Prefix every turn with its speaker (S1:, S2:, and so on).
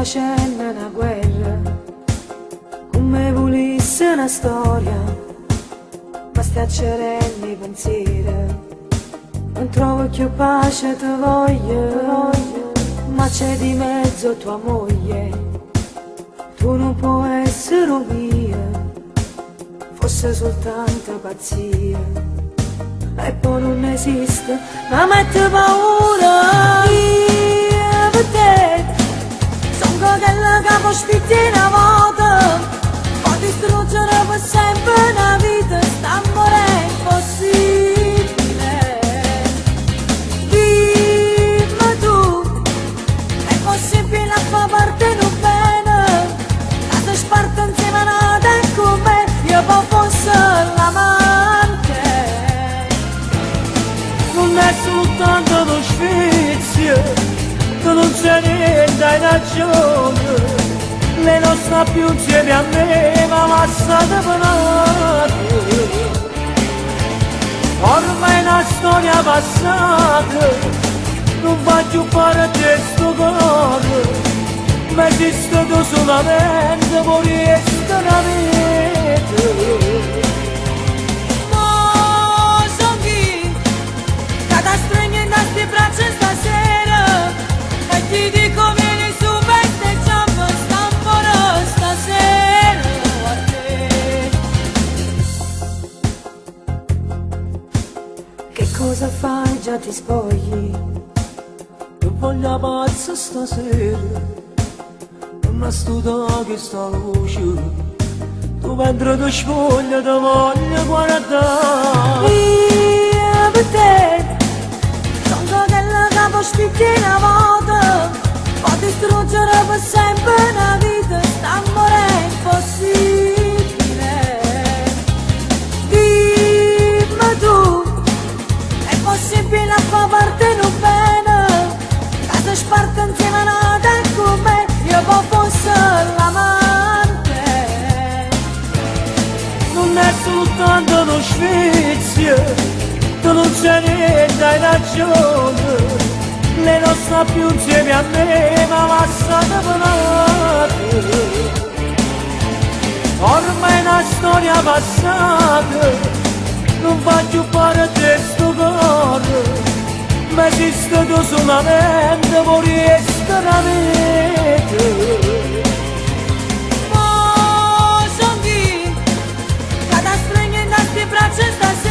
S1: facendo una guerra, come volesse una storia, ma stai accerendo i pensieri. Non trovo più pace, ti voglio, ma c'è di mezzo tua moglie. Tu non puoi essere mia, fosse soltanto pazzia. E poi non esiste, ma mette paura. Io per te sono quella che può spittare una volta, può distruggere per sempre una vita, sta morendo impossibile. Dimmi tu, è possibile a far parte non bene, la tua sparta insieme a nata con me, io può fosse l'amante. Non è soltanto lo sfizio, che non c'è niente, hai ragione. Lei non sta più insieme a me, ma lasciate penate. Ormai è una storia passata, non voglio fare questo cuore, ma esiste tu solamente, vorresti una vita. Ti braccia stasera e ti dico vieni su festeggiamo stampolo stasera a te. Che cosa fai? Già ti spogli? Non voglio pazza stasera, non studiare che sta luce, tu mentre ti spogli ti voglio guardare. Io per te può spiccare una volta, può distruggere per sempre una vita, sta morendo impossibile. Dimmi tu, è possibile a far parte non bene, la tua sparta insieme a nata con me, io può fosse l'amante. Non è soltanto lo sfizio, tu non c'è niente, hai ragione. Lei non sta più insieme a me, ma lasciate penate. Ormai è una storia passata, non voglio fare questo cuore, ma esiste tu solamente, vorresti una vita. Ma sono chi, che ti stringe in queste braccia stasera.